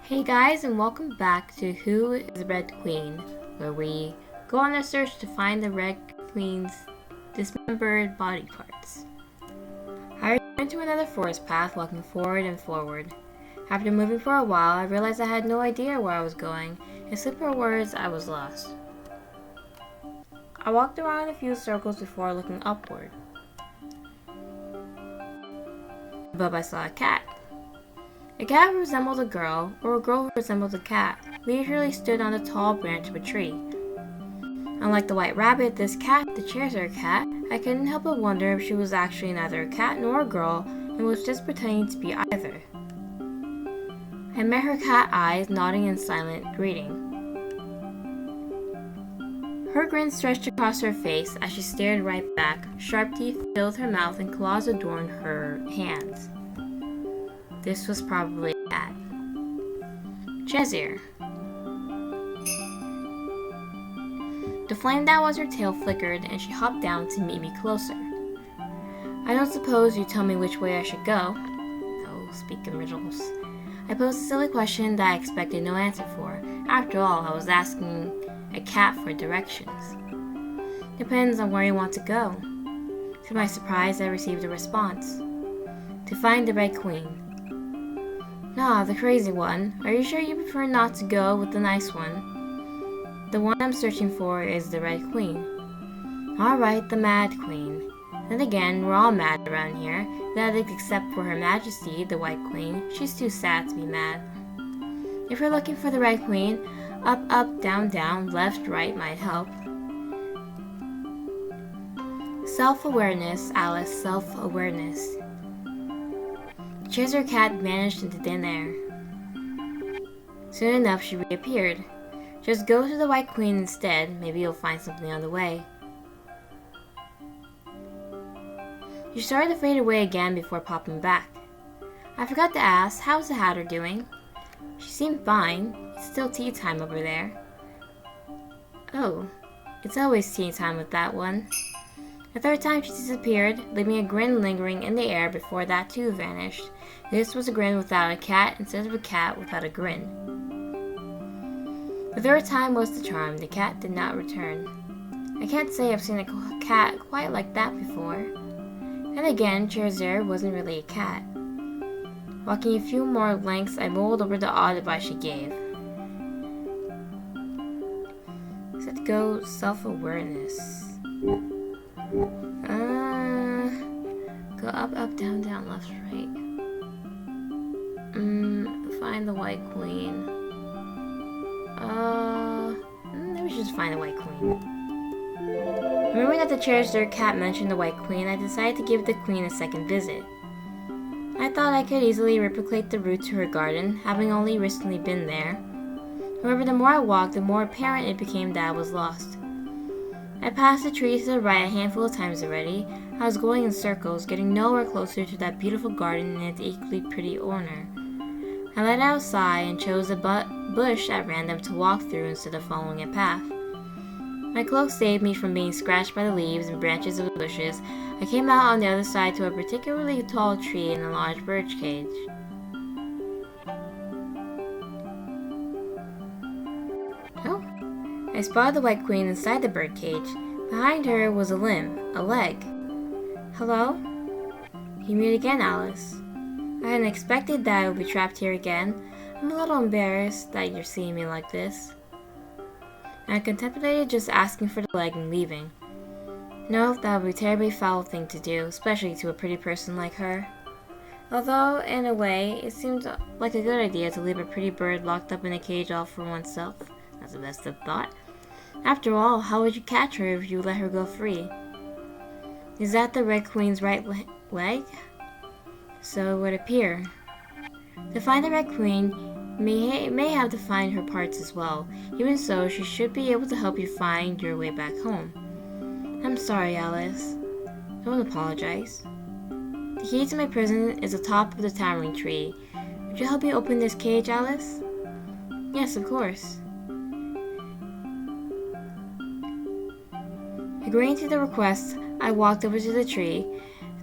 Hey guys, and welcome back to Who is the Red Queen, where we go on a search to find the Red Queen's dismembered body parts. I returned to another forest path, walking forward and forward. After moving for a while, I realized I had no idea where I was going. In simpler words, I was lost. I walked around a few circles before looking upward. Above I saw a cat. A cat who resembled a girl, or a girl who resembled a cat, leisurely stood on the tall branch of a tree. Unlike the white rabbit, this cat, the Chesire cat, I couldn't help but wonder if she was actually neither a cat nor a girl and was just pretending to be either. I met her cat eyes nodding in silent greeting. Her grin stretched across her face as she stared right back. Sharp teeth filled her mouth and claws adorned her hands. This was probably a cat. Chesire. The flame that was her tail flickered and she hopped down to meet me closer. I don't suppose you tell me which way I should go. Oh, speak in riddles. I posed a silly question that I expected no answer for. After all, I was asking a cat for directions. Depends on where you want to go. To my surprise, I received a response. To find the Red Queen. Nah, the crazy one. Are you sure you prefer not to go with the nice one? The one I'm searching for is the Red Queen. Alright, the Mad Queen. Then again, we're all mad around here. That is except for Her Majesty, the White Queen. She's too sad to be mad. If you're looking for the Red Queen, up, up, down, down, left, right might help. Self-awareness, Alice, self-awareness. The Chesire cat vanished into thin air. Soon enough, she reappeared. Just go to the White Queen instead. Maybe you'll find something on the way. She started to fade away again before popping back. I forgot to ask, how's the Hatter doing? She seemed fine. It's still tea time over there. Oh, it's always tea time with that one. The third time she disappeared, leaving a grin lingering in the air before that too vanished. This was a grin without a cat instead of a cat without a grin. The third time was the charm. The cat did not return. I can't say I've seen a cat quite like that before. And again, Chesire wasn't really a cat. Walking a few more lengths, I mulled over the odd advice she gave. Set go self-awareness. Go up, up, down, down, left, right. Find the White Queen. Maybe we should just find the White Queen. Remembering that the Chesire cat mentioned the White Queen, I decided to give the Queen a second visit. I thought I could easily replicate the route to her garden, having only recently been there. However, the more I walked, the more apparent it became that I was lost. I passed the tree to the right a handful of times already. I was going in circles, getting nowhere closer to that beautiful garden and its equally pretty owner. I let out a sigh and chose a bush at random to walk through instead of following a path. My cloak saved me from being scratched by the leaves and branches of the bushes. I came out on the other side to a particularly tall tree and a large bird cage. Oh, I spotted the White Queen inside the bird cage. Behind her was a limb, a leg. Hello? You meet again, Alice. I hadn't expected that I would be trapped here again. I'm a little embarrassed that you're seeing me like this. I contemplated just asking for the leg and leaving. No, that would be a terribly foul thing to do, especially to a pretty person like her. Although, in a way, it seemed like a good idea to leave a pretty bird locked up in a cage all for oneself. That's the best of thought. After all, how would you catch her if you let her go free? Is that the Red Queen's right leg? So it would appear. To find the Red Queen, may have to find her parts as well. Even so, she should be able to help you find your way back home. I'm sorry, Alice. Don't apologize. The key to my prison is atop of the towering tree. Would you help me open this cage, Alice? Yes, of course. Agreeing to the request, I walked over to the tree.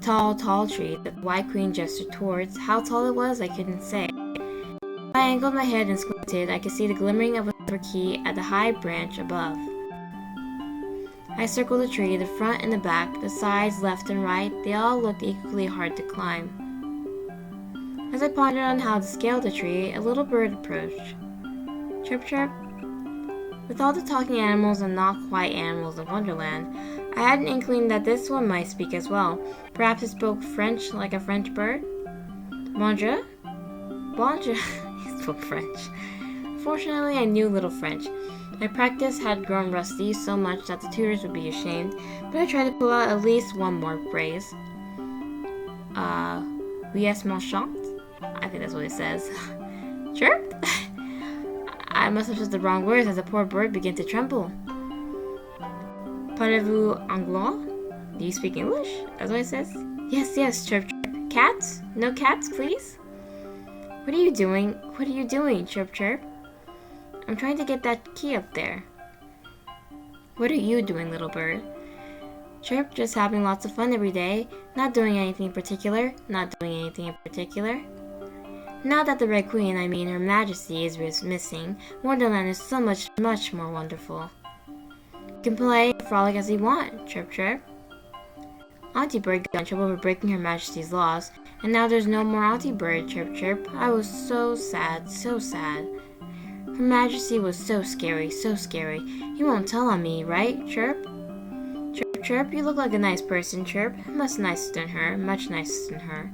Tall, tall tree that the White Queen gestured towards. How tall it was, I couldn't say. When I angled my head and squinted, I could see the glimmering of a silver key at the high branch above. I circled the tree, the front and the back, the sides, left and right. They all looked equally hard to climb. As I pondered on how to scale the tree, a little bird approached. Chirp, chirp. With all the talking animals and not quite animals of Wonderland, I had an inkling that this one might speak as well. Perhaps it spoke French like a French bird? Bonjour? Bonjour. He spoke French. Fortunately, I knew little French. My practice had grown rusty so much that the tutors would be ashamed, but I tried to pull out at least one more phrase. Oui, est mon chant? I think that's what it says. Chirp? I must have said the wrong words as the poor bird began to tremble. Parlez-vous anglais? Do you speak English? That's what it says? Yes, yes, chirp, chirp. Cats? No cats, please? What are you doing? What are you doing, chirp, chirp? I'm trying to get that key up there. What are you doing, little bird? Chirp, just having lots of fun every day. Not doing anything in particular. Not doing anything in particular. Now that the Red Queen, I mean Her Majesty, is missing, Wonderland is so much, much more wonderful. You can play and frolic as you want, chirp, chirp. Auntie Bird got in trouble for breaking Her Majesty's laws, and now there's no more Auntie Bird, chirp, chirp. I was so sad, so sad. Her Majesty was so scary, so scary. You won't tell on me, right, chirp? Chirp, chirp, you look like a nice person, chirp. Much nicer than her, much nicer than her.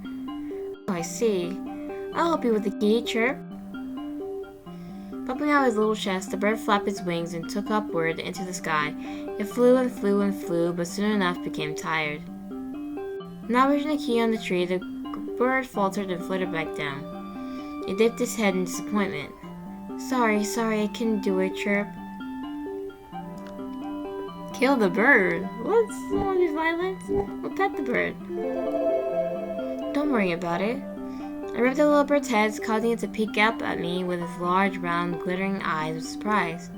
Oh, I see. I'll help you with the key, chirp. Popping out his little chest, the bird flapped its wings and took upward into the sky. It flew and flew and flew, but soon enough became tired. Not reaching the key on the tree, the bird faltered and fluttered back down. It dipped its head in disappointment. Sorry, I couldn't do it, chirp. Kill the bird? What? Won't be violent? We'll pet the bird. Don't worry about it. I rubbed the little bird's head, causing it to peek up at me with its large, round, glittering eyes of surprise.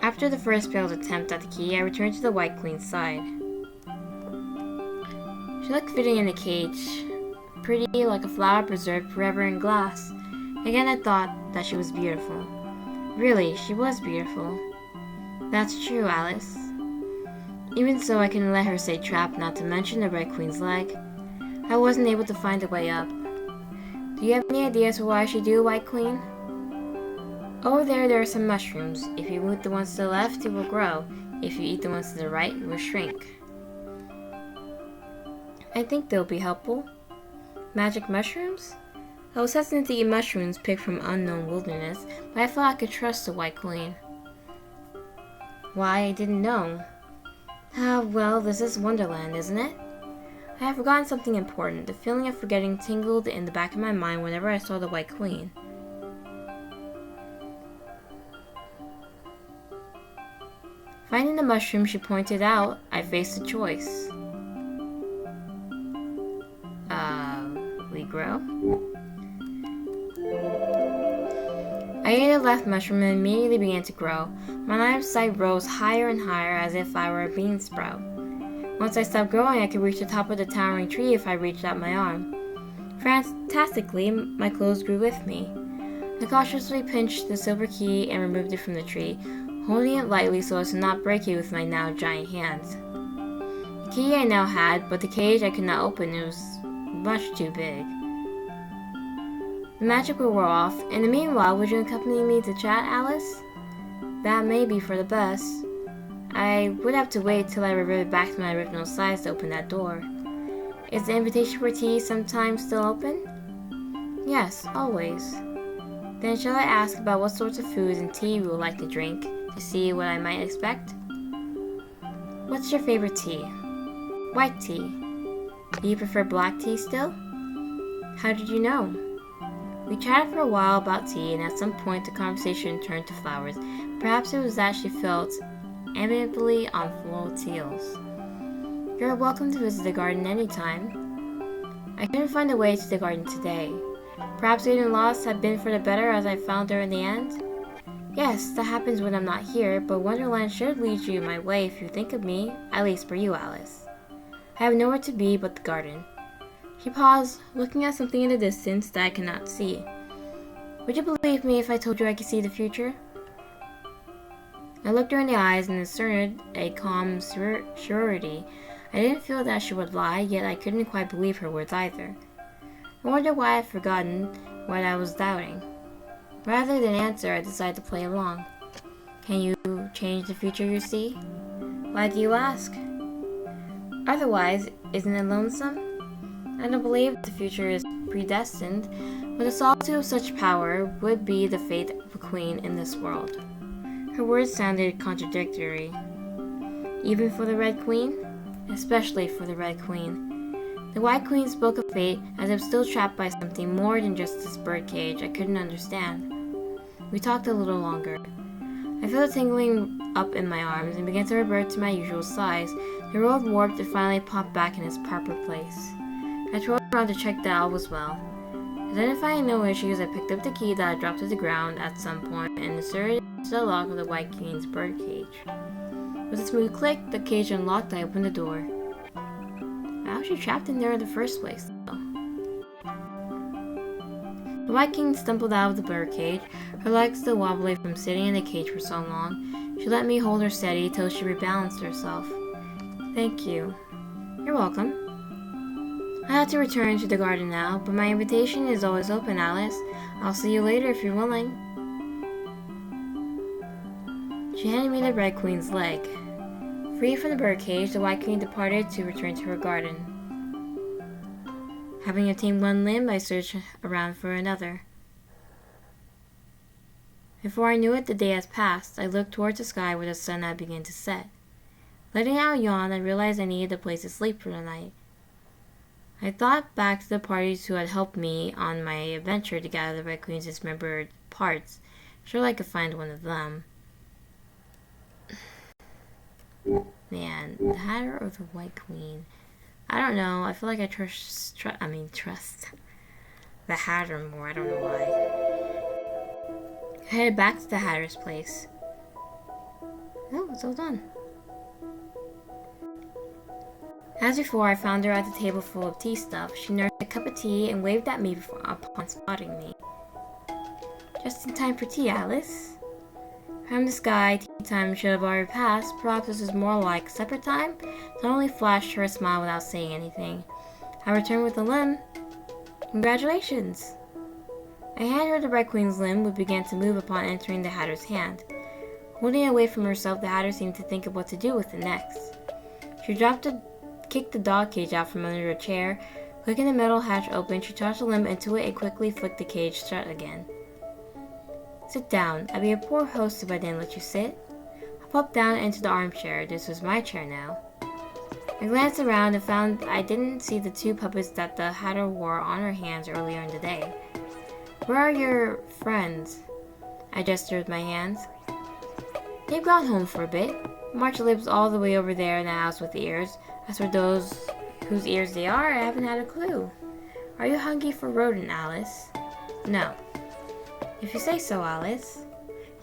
After the first failed attempt at the key, I returned to the White Queen's side. She looked fitting in the cage, pretty like a flower preserved forever in glass. Again I thought that she was beautiful. Really, she was beautiful. That's true, Alice. Even so, I couldn't let her stay trapped, not to mention the Red Queen's leg. I wasn't able to find a way up. Do you have any ideas for what I should do, White Queen? Over there are some mushrooms. If you move the ones to the left, it will grow. If you eat the ones to the right, it will shrink. I think they'll be helpful. Magic mushrooms? I was hesitant to eat mushrooms picked from unknown wilderness, but I thought I could trust the White Queen. Why, I didn't know. Well, this is Wonderland, isn't it? I have forgotten something important. The feeling of forgetting tingled in the back of my mind whenever I saw the White Queen. Finding the mushroom she pointed out, I faced a choice. We grow? I ate a left mushroom and immediately began to grow. My line of sight rose higher and higher as if I were a bean sprout. Once I stopped growing, I could reach the top of the towering tree if I reached out my arm. Fantastically, my clothes grew with me. I cautiously pinched the silver key and removed it from the tree, holding it lightly so as to not break it with my now giant hands. The key I now had, but the cage I could not open. It was much too big. The magic will wear off. In the meanwhile, would you accompany me to chat, Alice? That may be for the best. I would have to wait till I reverted back to my original size to open that door. Is the invitation for tea sometimes still open? Yes, always. Then shall I ask about what sorts of foods and tea we would like to drink, to see what I might expect? What's your favorite tea? White tea. Do you prefer black tea still? How did you know? We chatted for a while about tea, and at some point the conversation turned to flowers. Perhaps it was that she felt amiably on floral teals. You're welcome to visit the garden anytime. I couldn't find a way to the garden today. Perhaps getting lost had been for the better as I found her in the end? Yes, that happens when I'm not here, but Wonderland should lead you my way if you think of me, at least for you, Alice. I have nowhere to be but the garden. She paused, looking at something in the distance that I could not see. Would you believe me if I told you I could see the future? I looked her in the eyes and asserted a calm surety. I didn't feel that she would lie, yet I couldn't quite believe her words either. I wondered why I had forgotten what I was doubting. Rather than answer, I decided to play along. Can you change the future you see? Why do you ask? Otherwise, isn't it lonesome? I don't believe the future is predestined, but the solitude of such power would be the fate of a queen in this world. Her words sounded contradictory. Even for the Red Queen? Especially for the Red Queen. The White Queen spoke of fate as if still trapped by something more than just this birdcage I couldn't understand. We talked a little longer. I felt a tingling up in my arms and began to revert to my usual size. The robe warped and finally popped back in its proper place. I twirled around to check that all was well. Identifying no issues, I picked up the key that I dropped to the ground at some point and inserted it into the lock of the White Queen's birdcage. With a smooth click, the cage unlocked and I opened the door. How was she trapped in there in the first place, though? The White Queen stumbled out of the birdcage, her legs still wobbly from sitting in the cage for so long. She let me hold her steady till she rebalanced herself. Thank you. You're welcome. I had to return to the garden now, but my invitation is always open, Alice. I'll see you later if you're willing. She handed me the Red Queen's leg. Free from the birdcage, the White Queen departed to return to her garden. Having obtained one limb, I searched around for another. Before I knew it, the day had passed. I looked towards the sky where the sun had begun to set. Letting out a yawn, I realized I needed a place to sleep for the night. I thought back to the parties who had helped me on my adventure to gather the Red Queen's dismembered parts. Surely I could find one of them. Man, the Hatter or the White Queen? I don't know. I feel like I trust the Hatter more. I don't know why. I headed back to the Hatter's place. Oh, it's all done. As before, I found her at the table full of tea stuff. She nursed a cup of tea and waved at me upon spotting me. Just in time for tea, Alice. From the sky, tea time should have already passed. Perhaps this was more like supper time. So I only flashed her a smile without saying anything. I returned with a limb. Congratulations! I handed her the Red Queen's limb, which began to move upon entering the Hatter's hand. Holding it away from herself, the Hatter seemed to think of what to do with it next. She kicked the dog cage out from under her chair. Clicking the metal hatch open, she tossed the limb into it and quickly flicked the cage shut again. Sit down. I'd be a poor host if I didn't let you sit. I popped down into the armchair. This was my chair now. I glanced around and found I didn't see the two puppets that the Hatter wore on her hands earlier in the day. Where are your friends? I gestured with my hands. They've gone home for a bit. March lives all the way over there in the house with the ears. As for those whose ears they are, I haven't had a clue. Are you hungry for rodent, Alice? No. If you say so, Alice.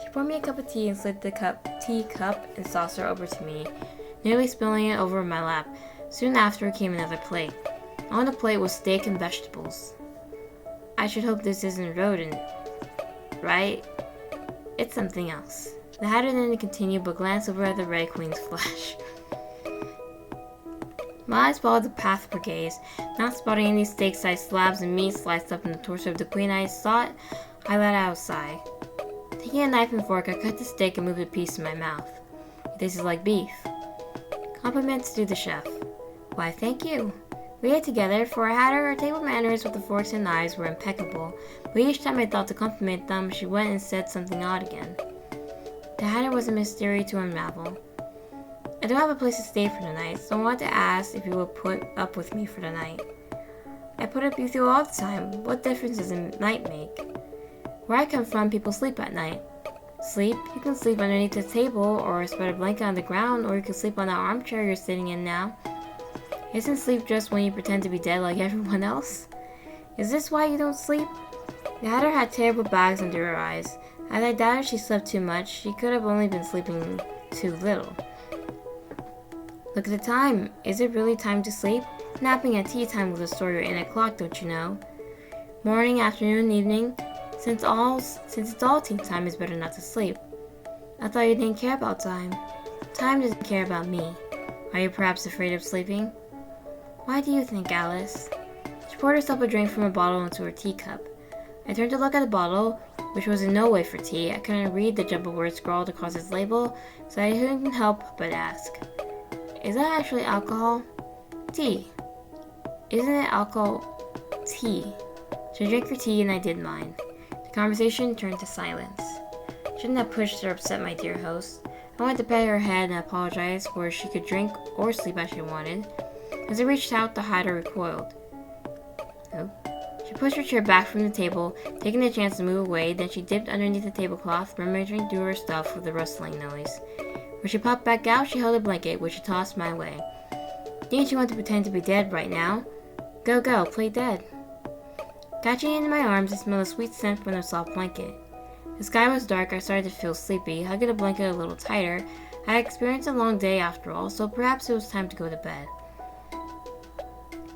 She poured me a cup of tea and slid the teacup and saucer over to me, nearly spilling it over my lap. Soon after came another plate. On the plate was steak and vegetables. I should hope this isn't rodent, right? It's something else. The Hatter didn't continue but glanced over at the Red Queen's flesh. My eyes followed the path of her gaze, not spotting any steak-sized slabs of meat sliced up in the torso of the queen I sought. I let out a sigh. Taking a knife and fork, I cut the steak and moved a piece in my mouth. It tasted like beef. Compliments to the chef. Why, thank you. We ate together. For a Hatter, her table manners with the forks and knives were impeccable, but each time I thought to compliment them, she went and said something odd again. The Hatter was a mystery to unravel. I don't have a place to stay for the night, so I wanted to ask if you would put up with me for the night. I put up with you all the time. What difference does a night make? Where I come from, people sleep at night. Sleep? You can sleep underneath the table, or spread a blanket on the ground, or you can sleep on that armchair you're sitting in now. Isn't sleep just when you pretend to be dead like everyone else? Is this why you don't sleep? The Hatter had terrible bags under her eyes. As I doubted she slept too much, she could have only been sleeping too little. Look at the time. Is it really time to sleep? Napping at tea time was a story written at clock, don't you know? Morning, afternoon, evening. Since it's all tea time, it's better not to sleep. I thought you didn't care about time. Time doesn't care about me. Are you perhaps afraid of sleeping? Why do you think, Alice? She poured herself a drink from a bottle into her teacup. I turned to look at the bottle, which was in no way for tea. I couldn't read the jumbled words scrawled across its label, so I couldn't help but ask. Is that actually alcohol? Tea. Isn't it alcohol? Tea. So drink your tea and I did mine. The conversation turned to silence. Shouldn't have pushed or upset my dear host. I went to pet her head and apologized for she could drink or sleep as she wanted. As I reached out, the hatter recoiled. Oh. She pushed her chair back from the table, taking the chance to move away, then she dipped underneath the tablecloth, rummaging through her stuff with a rustling noise. When she popped back out, she held a blanket, which she tossed my way. Didn't you want to pretend to be dead right now? Go, play dead. Catching into my arms, I smelled a sweet scent from the soft blanket. The sky was dark. I started to feel sleepy, hugging the blanket a little tighter. I had experienced a long day after all, so perhaps it was time to go to bed.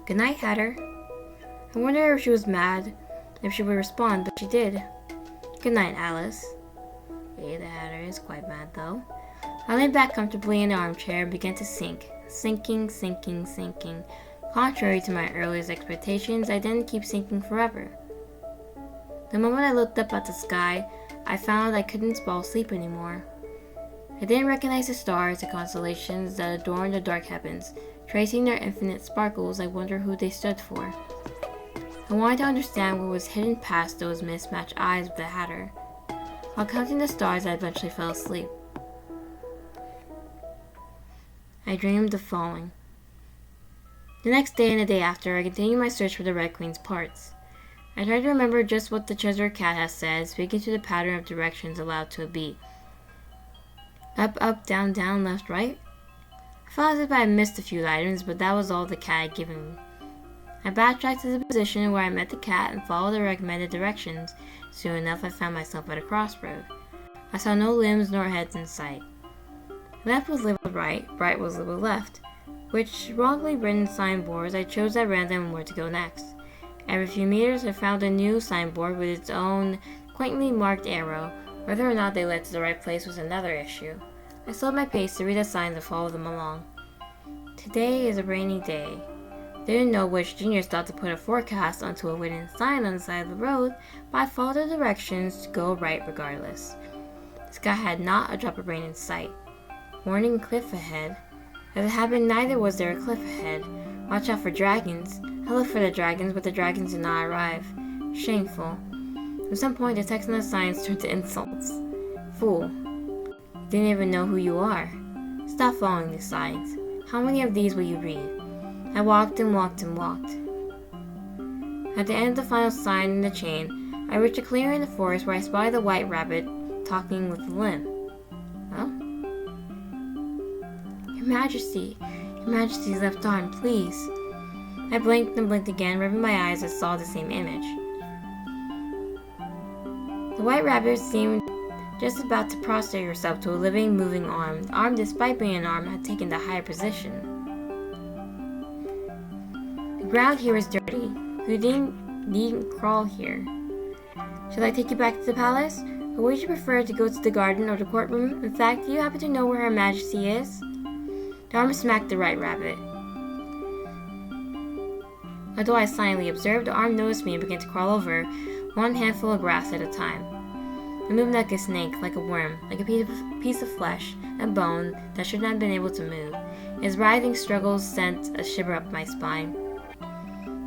Good night, Hatter. I wondered if she was mad, if she would respond, but she did. Good night, Alice. The Hatter is quite mad, though. I lay back comfortably in the armchair and began to sink. Sinking. Contrary to my earliest expectations, I didn't keep sinking forever. The moment I looked up at the sky, I found I couldn't fall asleep anymore. I didn't recognize the stars, the constellations that adorn the dark heavens. Tracing their infinite sparkles, I wondered who they stood for. I wanted to understand what was hidden past those mismatched eyes of the Hatter. While counting the stars, I eventually fell asleep. I dreamed of falling. The next day and the day after, I continued my search for the Red Queen's parts. I tried to remember just what the Chesire cat had said, speaking to the pattern of directions allowed to a beat. Up, down, left, right. I felt as if I had missed a few items, but that was all the cat had given me. I backtracked to the position where I met the cat and followed the recommended directions. Soon enough, I found myself at a crossroad. I saw no limbs nor heads in sight. Left was labeled right was labeled left. Which wrongly written signboards, I chose at random where to go next. Every few meters, I found a new signboard with its own quaintly marked arrow. Whether or not they led to the right place was another issue. I slowed my pace to read the signs and follow them along. Today is a rainy day. Didn't know which juniors thought to put a forecast onto a wooden sign on the side of the road, but I followed the directions to go right regardless. The sky had not a drop of rain in sight. Warning cliff ahead. As it happened, neither was there a cliff ahead. Watch out for dragons. I looked for the dragons, but the dragons did not arrive. Shameful. At some point, the text on the signs turned to insults. Fool. Didn't even know who you are. Stop following these signs. How many of these will you read? I walked and walked. At the end of the final sign in the chain, I reached a clearing in the forest where I spotted the white rabbit talking with the limb. Well? Your Majesty's left arm, please. I blinked and blinked again, rubbing my eyes, and saw the same image. The white rabbit seemed just about to prostrate herself to a living, moving arm. The arm, despite being an arm, had taken the higher position. The ground here is dirty. You needn't crawl here. Shall I take you back to the palace? Or would you prefer to go to the garden or the courtroom? In fact, do you happen to know where Her Majesty is? The arm smacked the right rabbit. Although I silently observed, the arm noticed me and began to crawl over, one handful of grass at a time. It moved like a snake, like a worm, like a piece of flesh and bone that should not have been able to move. Its writhing struggles sent a shiver up my spine.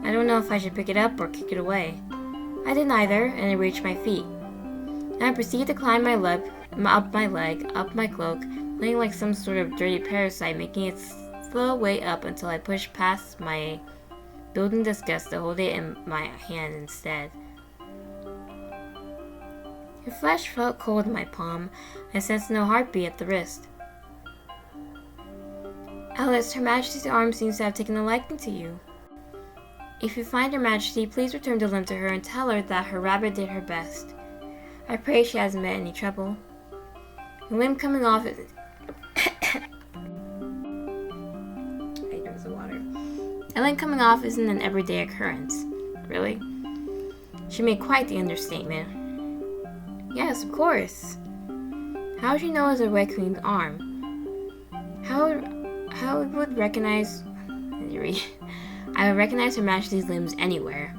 I don't know if I should pick it up or kick it away. I did neither, and it reached my feet. Then I proceeded to climb up my leg, up my cloak, playing like some sort of dirty parasite, making its slow way up until I pushed past my building disgust to hold it in my hand instead. Your flesh felt cold in my palm. I sensed no heartbeat at the wrist. Alice, Her Majesty's arm seems to have taken a liking to you. If you find Her Majesty, please return the limb to her and tell her that her rabbit did her best. I pray she hasn't met any trouble. The limb coming off is... I drink some water. A A limb coming off isn't an everyday occurrence. Really? She made quite the understatement. Yes, of course. How would you know it was a Red Queen's arm? How would recognize... I would recognize Her Majesty's limbs anywhere.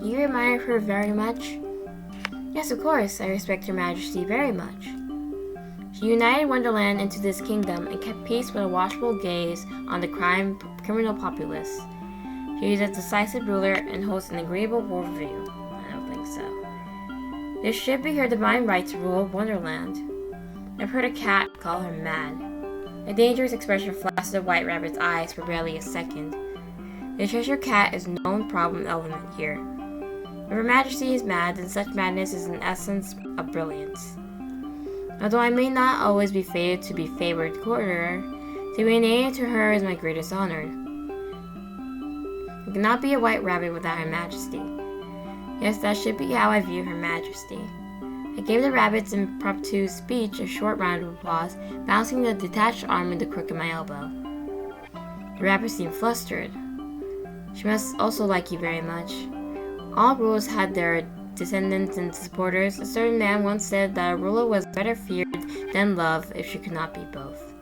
You admire her very much? Yes, of course, I respect Her Majesty very much. She united Wonderland into this kingdom and kept peace with a watchful gaze on the criminal populace. She is a decisive ruler and holds an agreeable worldview. I don't think so. This should be her divine right to rule Wonderland. I've heard a cat call her mad. A dangerous expression flashed the White Rabbit's eyes for barely a second. The Cheshire Cat is no known problem element here. If Her Majesty is mad, then such madness is in essence a brilliance. Although I may not always be fated to be favored courtier, to be native to her is my greatest honor. I cannot be a White Rabbit without Her Majesty. Yes, that should be how I view Her Majesty. I gave the rabbit's impromptu speech a short round of applause, bouncing the detached arm in the crook of my elbow. The rabbit seemed flustered. She must also like you very much. All rulers had their descendants and supporters. A certain man once said that a ruler was better feared than loved if she could not be both.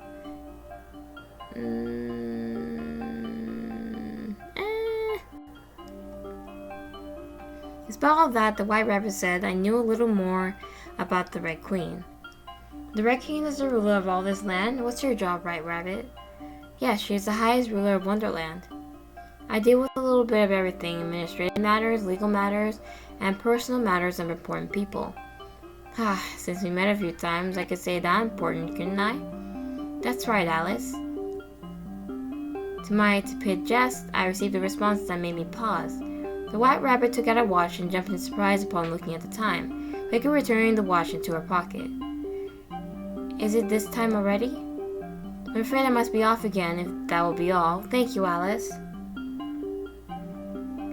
Despite all that, the White Rabbit said I knew a little more about the Red Queen. The Red Queen is the ruler of all this land. What's your job, White Rabbit? Yes, she is the highest ruler of Wonderland. I deal with a little bit of everything: administrative matters, legal matters, and personal matters of important people. Since we met a few times, I could say that important, couldn't I? That's right, Alice. To my tepid jest, I received a response that made me pause. The White Rabbit took out a watch and jumped in surprise upon looking at the time, quickly returning the watch into her pocket. Is it this time already? I'm afraid I must be off again, if that will be all. Thank you, Alice.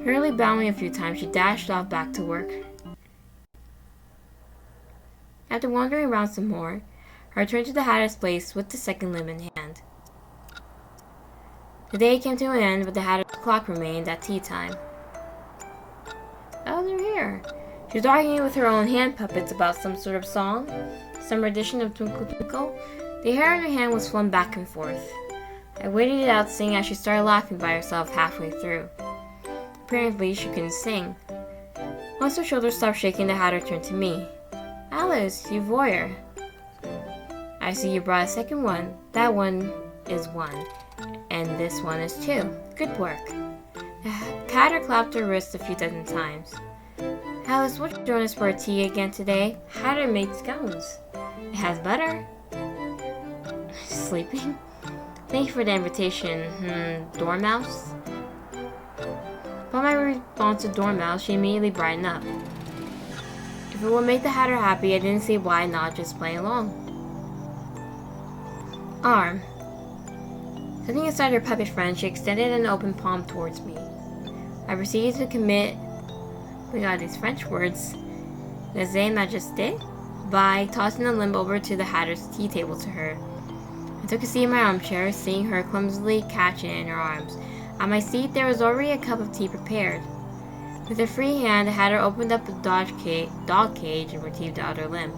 Hurriedly bowing a few times, she dashed off back to work. After wandering around some more, I returned to the Hatter's place with the second limb in hand. The day came to an end, but the Hatter's clock remained at tea time. Oh, they're here. She was arguing with her own hand puppets about some sort of song, some rendition of Twinkle Twinkle. The hair in her hand was flung back and forth. I waited it out, seeing as she started laughing by herself halfway through. Apparently, she couldn't sing. Once her shoulders stopped shaking, the Hatter turned to me. Alice, you voyeur. I see you brought a second one. That one is 1, and this one is 2. Good work. The Hatter clapped her wrist a few dozen times. Alice, won't you join us for a tea again today? Hatter made scones. It has butter. Sleeping? Thank you for the invitation. Dormouse? Upon my response to Dormouse, she immediately brightened up. If it would make the Hatter happy, I didn't see why not just play along. Arm. Sitting aside her puppet friend, she extended an open palm towards me. I proceeded to commit, these French words, lèse majesté, by tossing the limb over to the Hatter's tea table to her. I took a seat in my armchair, seeing her clumsily catch it in her arms. On my seat, there was already a cup of tea prepared. With her free hand, the Hatter opened up the dog cage and retrieved the other limb.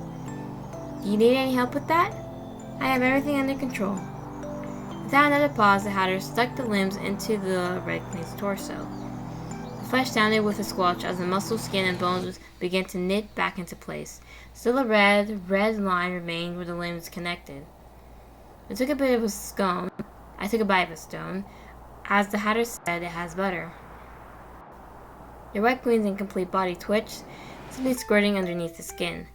Do you need any help with that? I have everything under control. Without another pause, the Hatter stuck the limbs into the Red Queen's torso. The flesh sounded with a squelch as the muscle, skin, and bones began to knit back into place. Still a red line remained where the limbs connected. I took a bite of a stone. As the Hatter said, it has butter. The Red Queen's incomplete body twitched, simply squirting underneath the skin.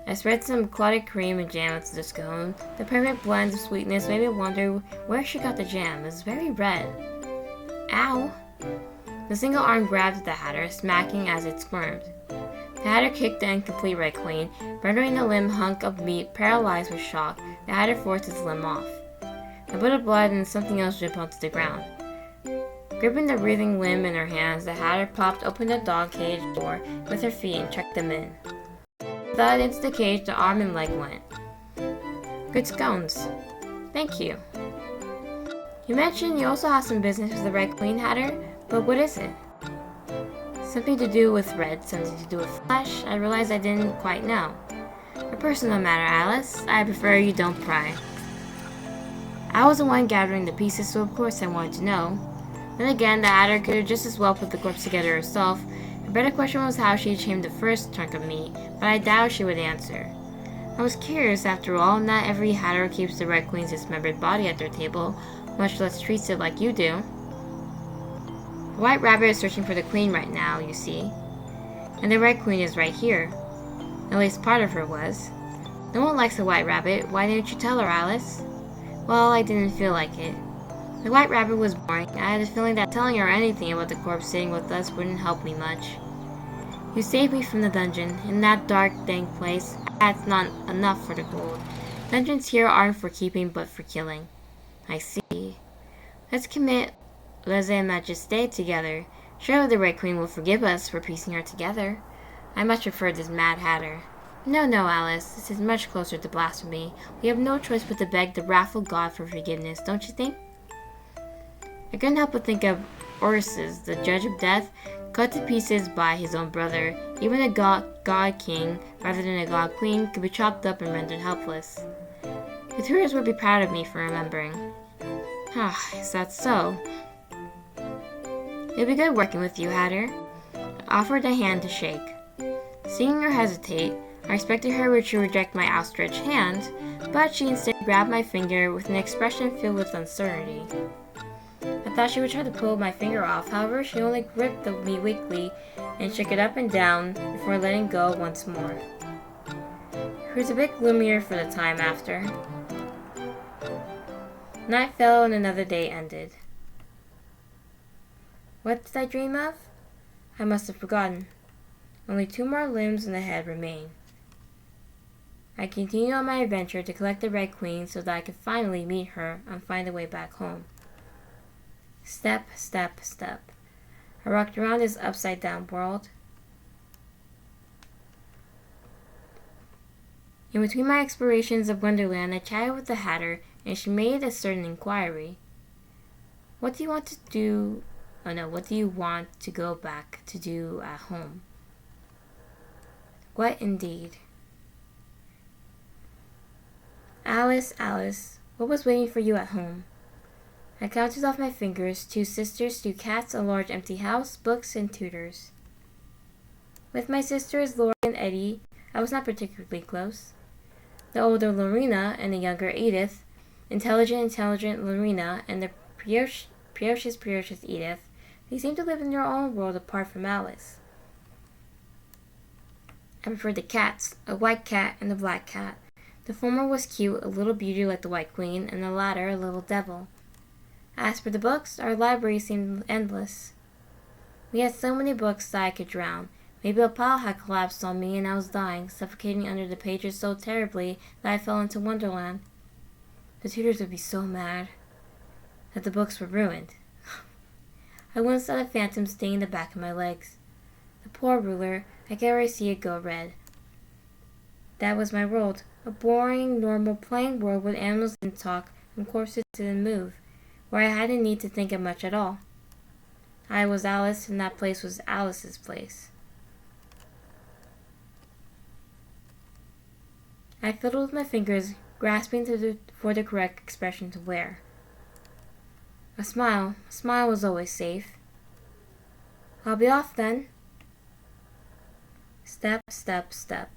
I spread some clotted cream and jam onto the scone. The perfect blend of sweetness made me wonder where she got the jam. It was very red. Ow! The single arm grabbed at the Hatter, smacking as it squirmed. The Hatter kicked the incomplete Red Queen, rendering the limb hunk of meat paralyzed with shock. The Hatter forced its limb off. A bit of blood and something else dripped onto the ground. Gripping the breathing limb in her hands, the Hatter popped open the dog cage door with her feet and checked them in. Thud into the cage, the arm and leg went. Good scones. Thank you. You mentioned you also have some business with the Red Queen, Hatter, but what is it? Something to do with red, something to do with flesh. I realized I didn't quite know. A personal matter, Alice. I prefer you don't pry. I was the one gathering the pieces, so of course I wanted to know. Then again, the Hatter could have just as well put the corpse together herself. A better question was how she shamed the first chunk of meat, but I doubt she would answer. I was curious, after all. Not every Hatter keeps the Red Queen's dismembered body at their table, much less treats it like you do. The White Rabbit is searching for the Queen right now, you see. And the Red Queen is right here. At least part of her was. No one likes the White Rabbit. Why didn't you tell her, Alice? Well, I didn't feel like it. The White Rabbit was boring. I had a feeling that telling her anything about the corpse sitting with us wouldn't help me much. You saved me from the dungeon. In that dark, dank place, that's not enough for the gold. Dungeons here aren't for keeping, but for killing. I see. Let's commit lèse-majesté together. Surely the Red Queen will forgive us for piecing her together. I much prefer this Mad Hatter. No, Alice. This is much closer to blasphemy. We have no choice but to beg the wrathful God for forgiveness, don't you think? I couldn't help but think of Orsus, the judge of death, cut to pieces by his own brother. Even a god king, rather than a god queen, could be chopped up and rendered helpless. The tutors would be proud of me for remembering. Is that so? It'll be good working with you, Hatter. I offered a hand to shake. Seeing her hesitate, I expected her to reject my outstretched hand, but she instead grabbed my finger with an expression filled with uncertainty. I thought she would try to pull my finger off. However, she only gripped me weakly and shook it up and down before letting go once more. It was a bit gloomier for the time after. Night fell and another day ended. What did I dream of? I must have forgotten. Only 2 more limbs and a head remain. I continued on my adventure to collect the Red Queen so that I could finally meet her and find a way back home. Step, step, step. I walked around this upside-down world. In between my explorations of Wonderland, I chatted with the Hatter, and she made a certain inquiry. What do you want to go back to do at home? What indeed? Alice, what was waiting for you at home? I counted off my fingers: 2 sisters, 2 cats, a large empty house, books, and tutors. With my sisters, Laura and Eddie, I was not particularly close. The older Lorena and the younger Edith, intelligent Lorena and the precocious Edith, they seemed to live in their own world apart from Alice. I preferred the cats, a white cat and a black cat. The former was cute, a little beauty like the White Queen, and the latter a little devil. As for the books, our library seemed endless. We had so many books that I could drown. Maybe a pile had collapsed on me and I was dying, suffocating under the pages so terribly that I fell into Wonderland. The tutors would be so mad that the books were ruined. I once saw a phantom stinging the back of my legs. The poor ruler, I could already see it go red. That was my world, a boring, normal, plain world where animals didn't talk and corpses didn't move, where I hadn't need to think of much at all. I was Alice, and that place was Alice's place. I fiddled with my fingers, grasping for the correct expression to wear. A smile was always safe. I'll be off then. Step, step, step.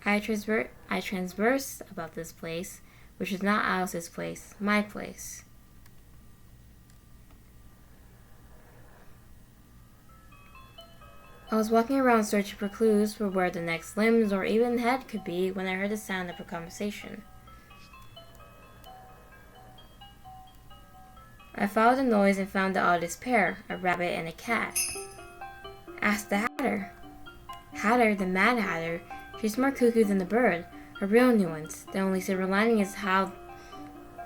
I transversed about this place, which is not Alice's place, my place. I was walking around searching for clues for where the next limbs or even head could be when I heard the sound of a conversation. I followed the noise and found the oddest pair, a rabbit and a cat. Asked the Hatter. Hatter, the Mad Hatter, she's more cuckoo than the bird, a real nuisance. The only silver lining is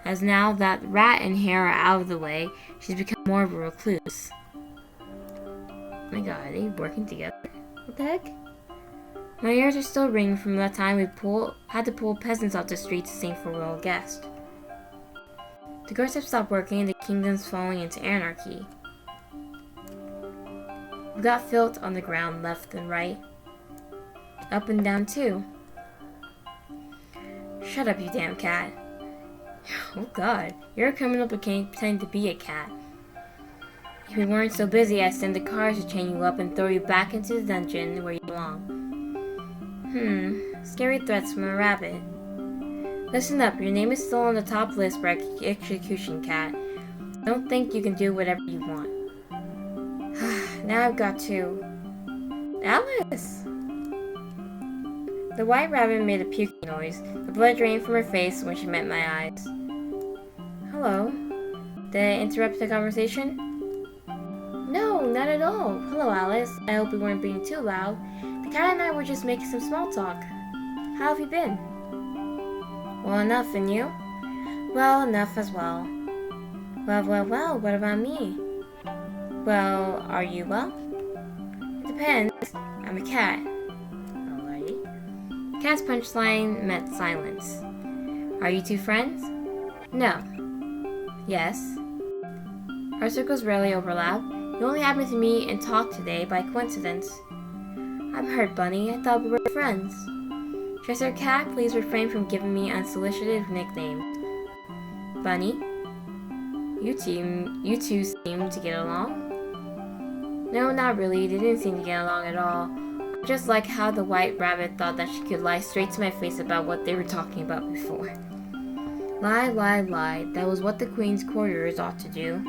as now that rat and hare are out of the way, she's become more of a recluse. Oh my god, are they working together? What the heck? My ears are still ringing from the time we had to pull peasants off the street to sing for a royal guest. The guards have stopped working and the kingdom's falling into anarchy. We got filth on the ground left and right. Up and down too. Shut up, you damn cat. Oh god, you're a criminal pretending to be a cat. If we weren't so busy, I'd send the cars to chain you up and throw you back into the dungeon where you belong. Scary threats from a rabbit. Listen up, your name is still on the top list for execution, cat. Don't think you can do whatever you want. Now I've got to... Alice! The white rabbit made a puking noise. The blood drained from her face when she met my eyes. Hello? Did I interrupt the conversation? No, not at all. Hello, Alice. I hope we weren't being too loud. The cat and I were just making some small talk. How have you been? Well enough, and you? Well enough as well. Well, what about me? Well, are you well? It depends. I'm a cat. Alrighty. Cat's punchline meant silence. Are you two friends? No. Yes. Our circles rarely overlap. You only happened to meet and talk today by coincidence. I'm hurt, Bunny. I thought we were friends. Chesire Cat, please refrain from giving me unsolicited nicknames. Bunny? You two seem to get along? No, not really. They didn't seem to get along at all. I just like how the white rabbit thought that she could lie straight to my face about what they were talking about before. Lie. That was what the Queen's courtiers ought to do.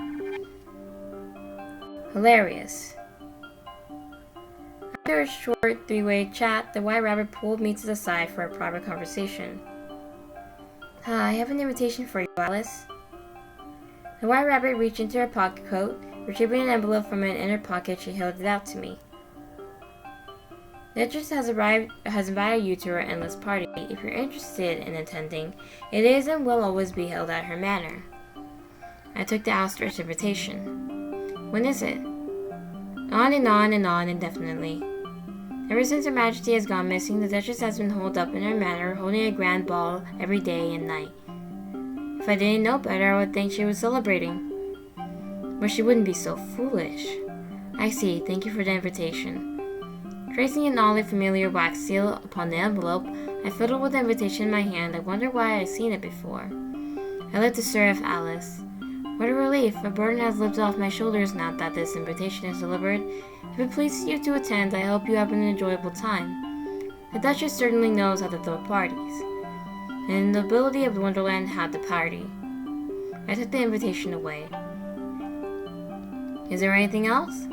Hilarious. After a short three-way chat, the white rabbit pulled me to the side for a private conversation. I have an invitation for you, Alice. The white rabbit reached into her pocket coat. Retrieving an envelope from an inner pocket, she held it out to me. The Duchess has invited you to her endless party. If you're interested in attending, it is and will always be held at her manor. I took the outstretched invitation. When is it? On indefinitely. Ever since Her Majesty has gone missing, the Duchess has been holed up in her manor, holding a grand ball every day and night. If I didn't know better, I would think she was celebrating. But she wouldn't be so foolish. I see. Thank you for the invitation. Tracing an oddly familiar wax seal upon the envelope, I fiddled with the invitation in my hand. I wonder why I had seen it before. I looked to serve Alice. What a relief! A burden has lifted off my shoulders now that this invitation is delivered. If it pleases you to attend, I hope you have an enjoyable time. The Duchess certainly knows how to throw parties. And the nobility of Wonderland had the party. I took the invitation away. Is there anything else?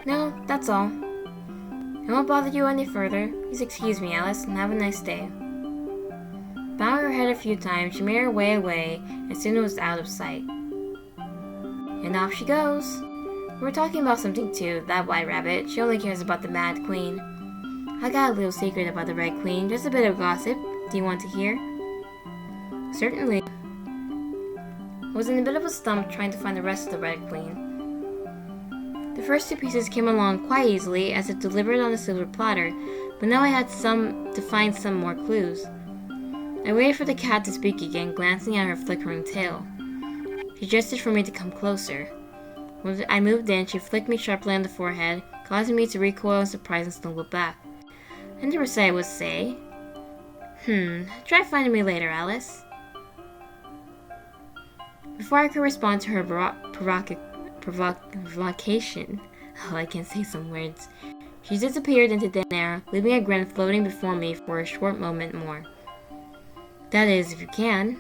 No, that's all. I won't bother you any further. Please excuse me, Alice, and have a nice day. Bowing her head a few times, she made her way away, and soon was out of sight. And off she goes. We were talking about something too, that white rabbit. She only cares about the Mad Queen. I got a little secret about the Red Queen, just a bit of gossip. Do you want to hear? Certainly. I was in a bit of a stump trying to find the rest of the Red Queen. The first two pieces came along quite easily as if delivered on a silver platter, but now I had to find some more clues. I waited for the cat to speak again, glancing at her flickering tail. She gestured for me to come closer. When I moved in, she flicked me sharply on the forehead, causing me to recoil in surprise and stumble back. I never said I would say. Try finding me later, Alice. Before I could respond to her provocation, I can say some words, she disappeared into thin air, leaving a grin floating before me for a short moment more. That is, if you can.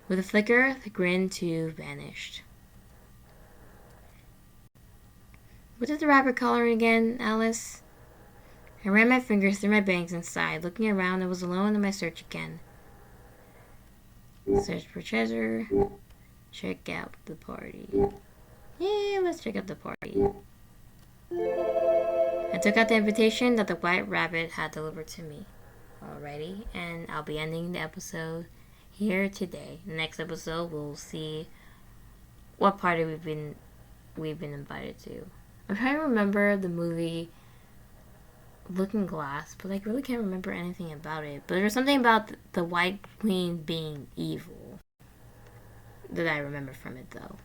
With a flicker, the grin too vanished. What did the rabbit call her again, Alice? I ran my fingers through my bangs and sighed. Looking around, I was alone in my search again. Search for Chesire. Check out the party. Yeah, let's check out the party. I took out the invitation that the white rabbit had delivered to me. Alrighty, and I'll be ending the episode here today. The next episode, we'll see what party we've been invited to. I'm trying to remember the movie Looking Glass, but I really can't remember anything about it. But there's something about the White Queen being evil. that I remember from it, though.